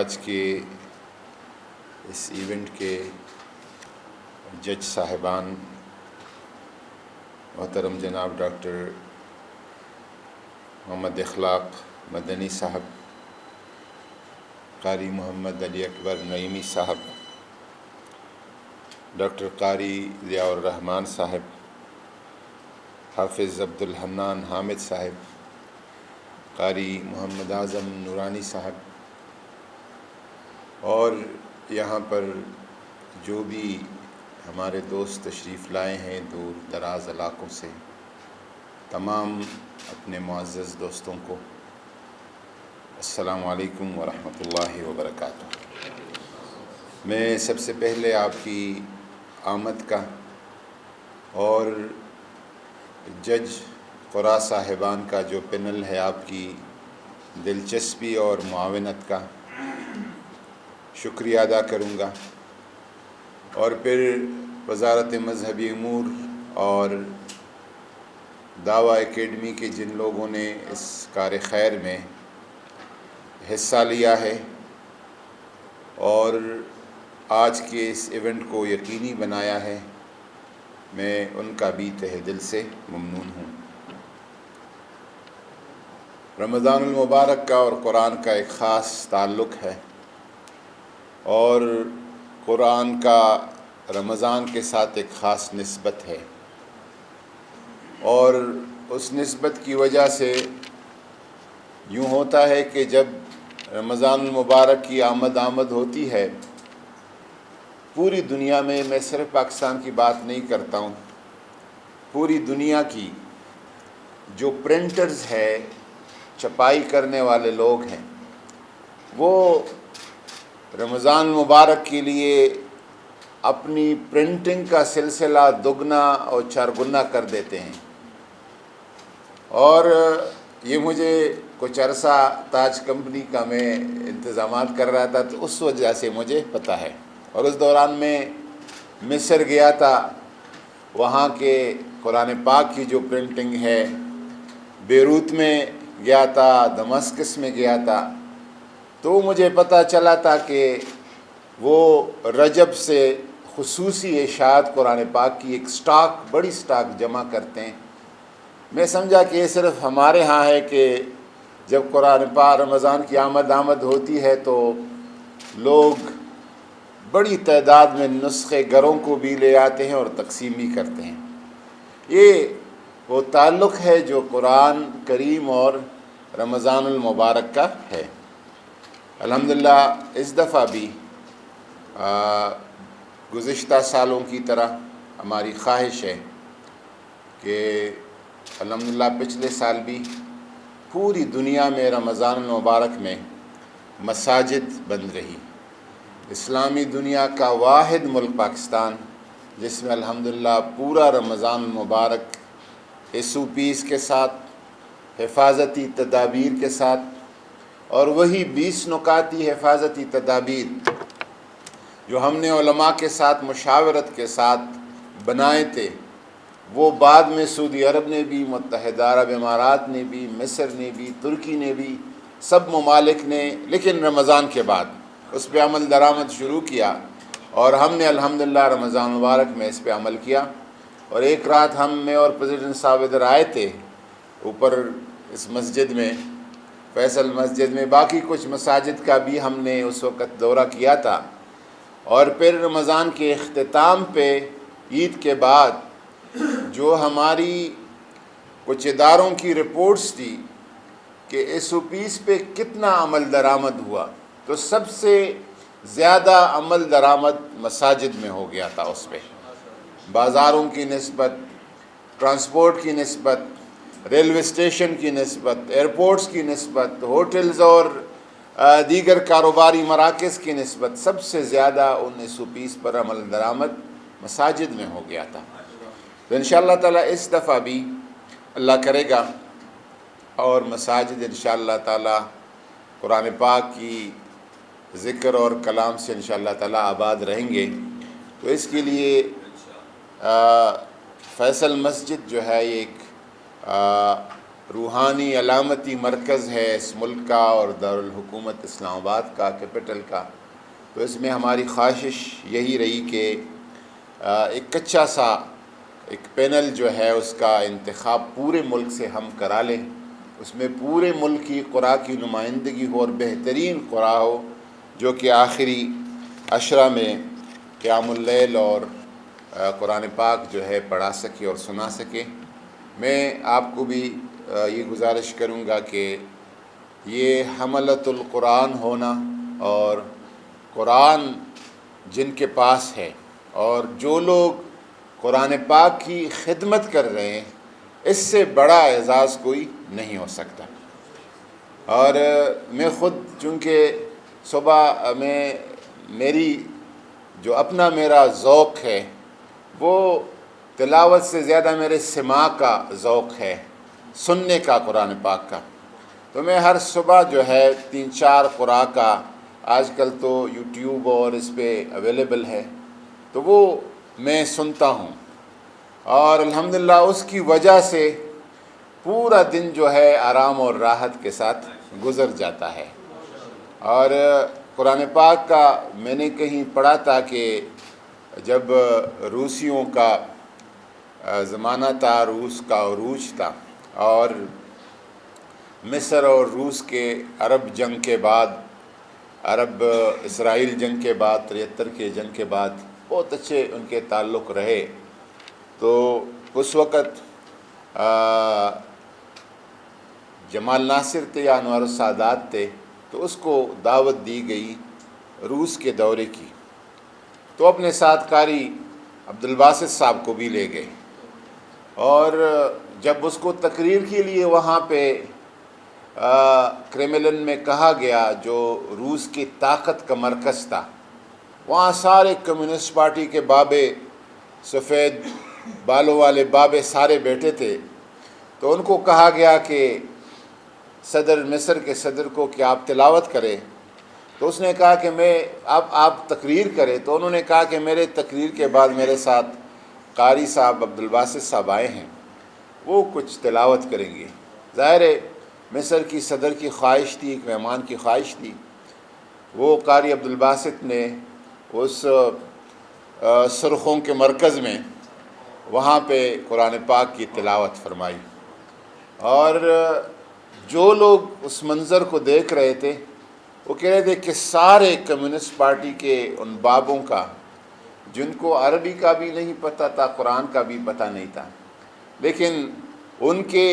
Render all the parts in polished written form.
آج کے اس ایونٹ کے جج صاحبان محترم جناب ڈاکٹر محمد اخلاق مدنی صاحب، قاری محمد علی اکبر نعیمی صاحب، ڈاکٹر قاری ضیاء الرحمان صاحب، حافظ عبد الحنان حامد صاحب، قاری محمد اعظم نورانی صاحب، اور یہاں پر جو بھی ہمارے دوست تشریف لائے ہیں دور دراز علاقوں سے، تمام اپنے معزز دوستوں کو السلام علیکم ورحمۃ اللہ وبرکاتہ۔ میں سب سے پہلے آپ کی آمد کا اور جج قراء صاحبان کا جو پینل ہے آپ کی دلچسپی اور معاونت کا شکریہ ادا کروں گا، اور پھر وزارت مذہبی امور اور دعویٰ اکیڈمی کے جن لوگوں نے اس کار خیر میں حصہ لیا ہے اور آج کے اس ایونٹ کو یقینی بنایا ہے، میں ان کا بھی تہہ دل سے ممنون ہوں۔ رمضان المبارک کا اور قرآن کا ایک خاص تعلق ہے، اور قرآن کا رمضان کے ساتھ ایک خاص نسبت ہے، اور اس نسبت کی وجہ سے یوں ہوتا ہے کہ جب رمضان المبارک کی آمد ہوتی ہے، پوری دنیا میں صرف پاکستان کی بات نہیں کرتا ہوں، پوری دنیا کی جو پرنٹرز ہے، چھپائی کرنے والے لوگ ہیں، وہ رمضان المبارک کے لیے اپنی پرنٹنگ کا سلسلہ دگنا اور چارگنا کر دیتے ہیں۔ اور یہ مجھے کچھ عرصہ تاج کمپنی کا میں انتظامات کر رہا تھا، تو اس وجہ سے مجھے پتہ ہے، اور اس دوران میں مصر گیا تھا، وہاں کے قرآن پاک کی جو پرنٹنگ ہے، بیروت میں گیا تھا، دمشق میں گیا تھا، تو مجھے پتہ چلا تھا کہ وہ رجب سے خصوصی اشاعت قرآن پاک کی ایک بڑی سٹاک جمع کرتے ہیں۔ میں سمجھا کہ یہ صرف ہمارے ہاں ہے کہ جب قرآن پاک رمضان کی آمد ہوتی ہے تو لوگ بڑی تعداد میں نسخے گھروں کو بھی لے آتے ہیں اور تقسیم بھی کرتے ہیں۔ یہ وہ تعلق ہے جو قرآن کریم اور رمضان المبارک کا ہے۔ الحمدللہ اس دفعہ بھی گزشتہ سالوں کی طرح ہماری خواہش ہے کہ الحمدللہ پچھلے سال بھی پوری دنیا میں رمضان المبارک میں مساجد بند رہی۔ اسلامی دنیا کا واحد ملک پاکستان، جس میں الحمدللہ پورا رمضان المبارک SOPs کے ساتھ، حفاظتی تدابیر کے ساتھ، اور وہی 20 نکاتی حفاظتی تدابیر جو ہم نے علماء کے ساتھ مشاورت کے ساتھ بنائے تھے، وہ بعد میں سعودی عرب نے بھی، متحدہ عرب امارات نے بھی، مصر نے بھی، ترکی نے بھی، سب ممالک نے، لیکن رمضان کے بعد اس پہ عمل درآمد شروع کیا، اور ہم نے الحمدللہ رمضان مبارک میں اس پہ عمل کیا۔ اور ایک رات میں اور پریزیڈنٹ صاحب ادھر آئے تھے اوپر اس مسجد میں، فیصل مسجد میں، باقی کچھ مساجد کا بھی ہم نے اس وقت دورہ کیا تھا، اور پھر رمضان کے اختتام پہ عید کے بعد جو ہماری کچھ اداروں کی رپورٹس تھی کہ SOPs پہ کتنا عمل درآمد ہوا، تو سب سے زیادہ عمل درآمد مساجد میں ہو گیا تھا۔ اس پہ بازاروں کی نسبت، ٹرانسپورٹ کی نسبت، ریلوے اسٹیشن کی نسبت، ایئرپورٹس کی نسبت، ہوٹلز اور دیگر کاروباری مراکز کی نسبت سب سے زیادہ ان SOPs پر عمل درآمد مساجد میں ہو گیا تھا۔ تو انشاءاللہ تعالیٰ اس دفعہ بھی اللہ کرے گا اور مساجد انشاءاللہ تعالیٰ قرآن پاک کی ذکر اور کلام سے انشاءاللہ تعالیٰ آباد رہیں گے۔ تو اس کے لیے فیصل مسجد جو ہے یہ ایک روحانی علامتی مرکز ہے اس ملک کا اور دارالحکومت اسلام آباد کا کیپٹل کا، تو اس میں ہماری خواہش یہی رہی کہ ایک کچا سا ایک پینل جو ہے اس کا انتخاب پورے ملک سے ہم کرا لیں، اس میں پورے ملک کی قرآ کی نمائندگی ہو اور بہترین قرآ ہو جو کہ آخری عشرہ میں قیام اللیل اور قرآن پاک جو ہے پڑھا سکے اور سنا سکے۔ میں آپ کو بھی یہ گزارش کروں گا کہ یہ حملۃ القرآن ہونا اور قرآن جن کے پاس ہے اور جو لوگ قرآن پاک کی خدمت کر رہے ہیں، اس سے بڑا اعزاز کوئی نہیں ہو سکتا۔ اور میں خود چونکہ صبح میں میری جو اپنا میرا ذوق ہے وہ تلاوت سے زیادہ میرے سماع کا ذوق ہے، سننے کا قرآن پاک کا، تو میں ہر صبح جو ہے 3-4 قرآ کا آج کل تو یوٹیوب اور اس پہ اویلیبل ہے تو وہ میں سنتا ہوں، اور الحمدللہ اس کی وجہ سے پورا دن جو ہے آرام اور راحت کے ساتھ گزر جاتا ہے۔ اور قرآن پاک کا میں نے کہیں پڑھا تھا کہ جب روسیوں کا زمانہ تھا، روس کا عروج تھا، اور مصر اور روس کے عرب جنگ کے بعد، عرب اسرائیل جنگ کے بعد، 73 کے جنگ کے بعد بہت اچھے ان کے تعلق رہے، تو اس وقت جمال ناصر تھے یا انور السادات تھے، تو اس کو دعوت دی گئی روس کے دورے کی، تو اپنے ساتھ قاری عبدالباسط صاحب کو بھی لے گئے، اور جب اس کو تقریر کے لیے وہاں پہ کریملن میں کہا گیا جو روس کی طاقت کا مرکز تھا، وہاں سارے کمیونسٹ پارٹی کے بابے، سفید بالوں والے بابے سارے بیٹھے تھے، تو ان کو کہا گیا کہ صدر مصر کے صدر کو کہ آپ تلاوت کریں، تو اس نے کہا کہ آپ تقریر کریں، تو انہوں نے کہا کہ میرے تقریر کے بعد میرے ساتھ قاری صاحب عبدالباسط صاحب آئے ہیں، وہ کچھ تلاوت کریں گے۔ ظاہر ہے مصر کی صدر کی خواہش تھی، ایک مہمان کی خواہش تھی، وہ قاری عبدالباسط نے اس سرخوں کے مرکز میں وہاں پہ قرآن پاک کی تلاوت فرمائی، اور جو لوگ اس منظر کو دیکھ رہے تھے وہ کہہ رہے تھے کہ سارے کمیونسٹ پارٹی کے ان بابوں کا، جن کو عربی کا بھی نہیں پتہ تھا، قرآن کا بھی پتہ نہیں تھا، لیکن ان کے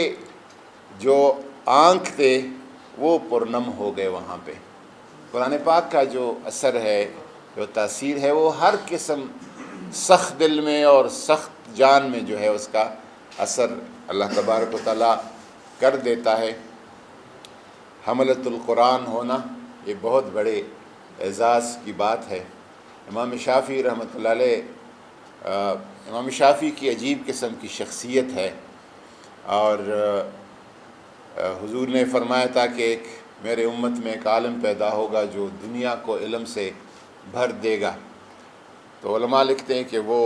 جو آنکھ تھے وہ پرنم ہو گئے وہاں پہ۔ قرآن پاک کا جو اثر ہے، جو تاثیر ہے، وہ ہر قسم سخت دل میں اور سخت جان میں جو ہے اس کا اثر اللہ تبارک و تعالیٰ کر دیتا ہے۔ حملۃ القرآن ہونا یہ بہت بڑے اعزاز کی بات ہے۔ امام شافعی رحمۃ اللہ علیہ، امام شافعی کی عجیب قسم کی شخصیت ہے، اور حضور نے فرمایا تھا کہ ایک میرے امت میں ایک عالم پیدا ہوگا جو دنیا کو علم سے بھر دے گا، تو علماء لکھتے ہیں کہ وہ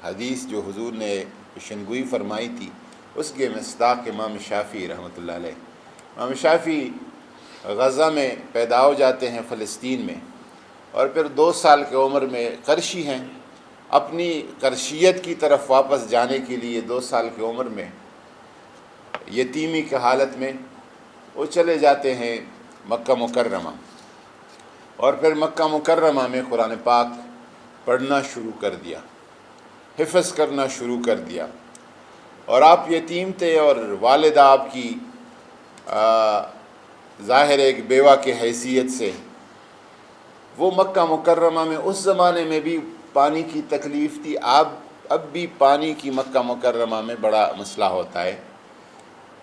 حدیث جو حضور نے پیشنگوئی فرمائی تھی اس کے مصداق امام شافعی رحمۃ اللہ علیہ۔ امام شافعی غزہ میں پیدا ہو جاتے ہیں، فلسطین میں، اور پھر 2 سال کی عمر میں قرشی ہیں، اپنی قرشیت کی طرف واپس جانے کے لیے 2 سال کی عمر میں یتیمی کی حالت میں وہ چلے جاتے ہیں مکہ مکرمہ، اور پھر مکہ مکرمہ میں قرآن پاک پڑھنا شروع کر دیا، حفظ کرنا شروع کر دیا، اور آپ یتیم تھے اور والدہ آپ کی ظاہر ایک بیوہ کی حیثیت سے وہ مکہ مکرمہ میں اس زمانے میں بھی پانی کی تکلیف تھی، اب بھی پانی کی مکہ مکرمہ میں بڑا مسئلہ ہوتا ہے،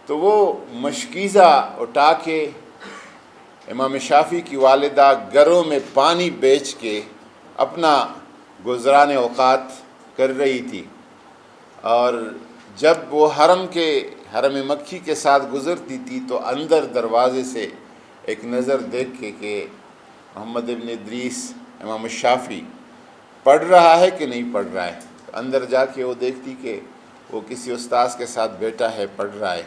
تو وہ مشکیزہ اٹھا کے امام شافعی کی والدہ گھروں میں پانی بیچ کے اپنا گزران اوقات کر رہی تھی، اور جب وہ حرم مکی کے ساتھ گزرتی تھی تو اندر دروازے سے ایک نظر دیکھ کے کہ محمد ابن ادریس امام الشافعی پڑھ رہا ہے کہ نہیں پڑھ رہا ہے، اندر جا کے وہ دیکھتی کہ وہ کسی استاذ کے ساتھ بیٹھا ہے، پڑھ رہا ہے،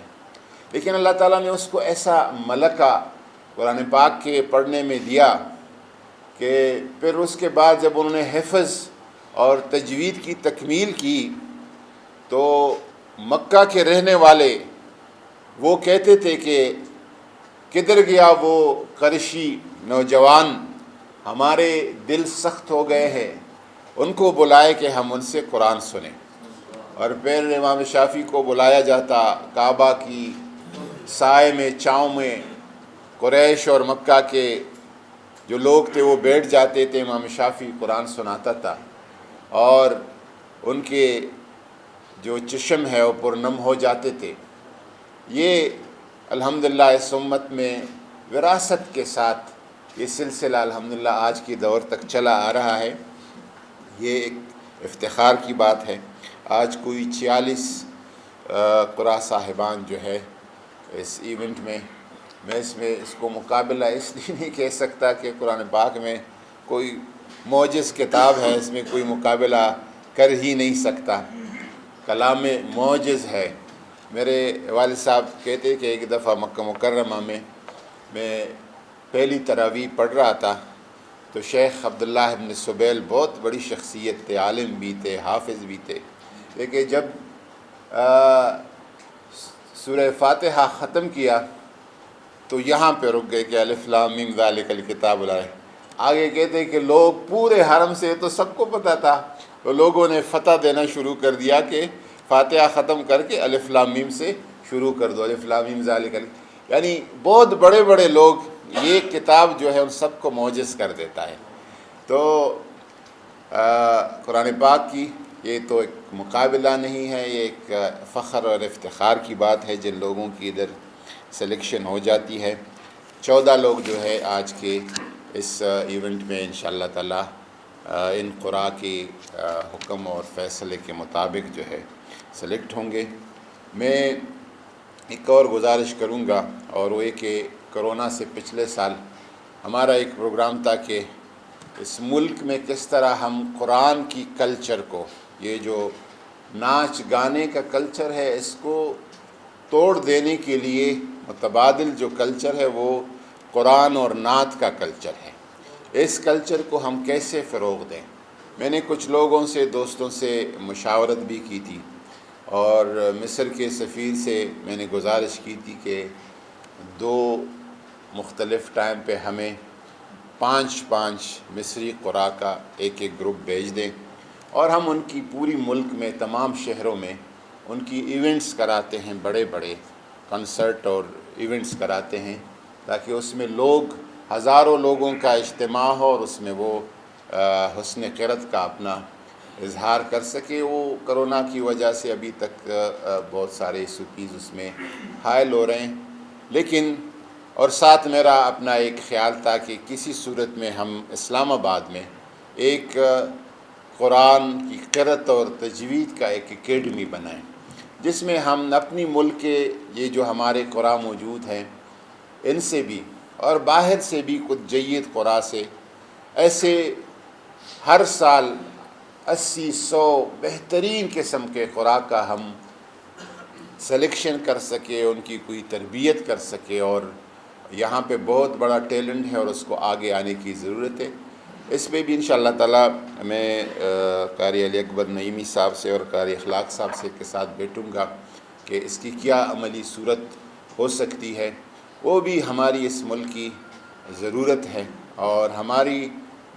لیکن اللہ تعالیٰ نے اس کو ایسا ملکہ قرآن پاک کے پڑھنے میں دیا کہ پھر اس کے بعد جب انہوں نے حفظ اور تجوید کی تکمیل کی تو مکہ کے رہنے والے وہ کہتے تھے کہ کدھر گیا وہ قریشی نوجوان، ہمارے دل سخت ہو گئے ہیں، ان کو بلائے کہ ہم ان سے قرآن سنیں۔ اور پھر امام شافعی کو بلایا جاتا، کعبہ کی سائے میں چھاؤں میں قریش اور مکہ کے جو لوگ تھے وہ بیٹھ جاتے تھے، امام شافعی قرآن سناتا تھا اور ان کے جو چشم ہے وہ پرنم ہو جاتے تھے۔ یہ الحمدللہ اس امت میں وراثت کے ساتھ یہ سلسلہ الحمدللہ آج کی دور تک چلا آ رہا ہے۔ یہ ایک افتخار کی بات ہے۔ آج کوئی 46 قرآن صاحبان جو ہے اس ایونٹ میں اس کو مقابلہ اس لیے نہیں کہہ سکتا کہ قرآن پاک میں کوئی معجز کتاب ہے، اس میں کوئی مقابلہ کر ہی نہیں سکتا، کلام معجز ہے۔ میرے والد صاحب کہتے کہ ایک دفعہ مکہ مکرمہ میں پہلی تراویح پڑھ رہا تھا تو شیخ عبداللہ ابن سبیل بہت بڑی شخصیت تھے، عالم بھی تھے، حافظ بھی تھے، لیکن جب سورہ فاتحہ ختم کیا تو یہاں پہ رک گئے کہ الف لام میم ذالک الکتاب لا ریب۔ آگے کہتے کہ لوگ پورے حرم سے تو سب کو پتہ تھا، تو لوگوں نے فتح دینا شروع کر دیا کہ فاتحہ ختم کر کے الف لام میم سے شروع کر دو، الف لام میم ذالک یعنی بہت بڑے بڑے لوگ، یہ کتاب جو ہے ان سب کو معجز کر دیتا ہے۔ تو قرآن پاک کی یہ تو ایک مقابلہ نہیں ہے، یہ ایک فخر اور افتخار کی بات ہے جن لوگوں کی ادھر سلیکشن ہو جاتی ہے۔ 14 لوگ جو ہے آج کے اس ایونٹ میں انشاءاللہ تعالی ان قرآن کے حکم اور فیصلے کے مطابق جو ہے سلیکٹ ہوں گے۔ میں ایک اور گزارش کروں گا، اور وہ یہ کہ کرونا سے پچھلے سال ہمارا ایک پروگرام تھا کہ اس ملک میں کس طرح ہم قرآن کی کلچر کو، یہ جو ناچ گانے کا کلچر ہے، اس کو توڑ دینے کے لیے متبادل جو کلچر ہے وہ قرآن اور نعت کا کلچر ہے، اس کلچر کو ہم کیسے فروغ دیں۔ میں نے کچھ لوگوں سے، دوستوں سے مشاورت بھی کی تھی، اور مصر کے سفیر سے میں نے گزارش کی تھی کہ 2 مختلف ٹائم پہ ہمیں 5 مصری قراء کا ایک گروپ بھیج دیں، اور ہم ان کی پوری ملک میں تمام شہروں میں ان کی ایونٹس کراتے ہیں، بڑے بڑے کنسرٹ اور ایونٹس کراتے ہیں، تاکہ اس میں ہزاروں لوگوں کا اجتماع ہو اور اس میں وہ حسن قرأت کا اپنا اظہار کر سکے۔ وہ کرونا کی وجہ سے ابھی تک بہت سارے ایشوز اس میں حائل ہو رہے ہیں، لیکن اور ساتھ میرا اپنا ایک خیال تھا کہ کسی صورت میں ہم اسلام آباد میں ایک قرآن کی قرأت اور تجوید کا ایک اکیڈمی بنائیں، جس میں ہم اپنی ملک کے یہ جو ہمارے قراء موجود ہیں ان سے بھی اور باہر سے بھی کچھ جید قراء سے ایسے ہر سال 80-100 بہترین قسم کے قراء کا ہم سلیکشن کر سکے، ان کی کوئی تربیت کر سکے، اور یہاں پہ بہت بڑا ٹیلنٹ ہے اور اس کو آگے آنے کی ضرورت ہے۔ اس میں بھی انشاءاللہ تعالی میں قاری علی اکبر نعیمی صاحب سے اور قاری اخلاق صاحب سے کے ساتھ بیٹھوں گا کہ اس کی کیا عملی صورت ہو سکتی ہے۔ وہ بھی ہماری اس ملک کی ضرورت ہے، اور ہماری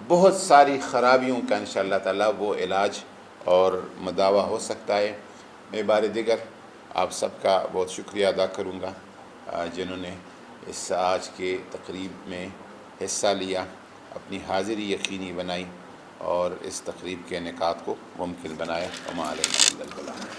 بہت ساری خرابیوں کا انشاءاللہ تعالی وہ علاج اور مداوع ہو سکتا ہے۔ میں بار دیگر آپ سب کا بہت شکریہ ادا کروں گا جنہوں نے اس آج کے تقریب میں حصہ لیا، اپنی حاضری یقینی بنائی اور اس تقریب کے انعقاد کو ممکن بنایا۔ وما علینا الا البلاغ۔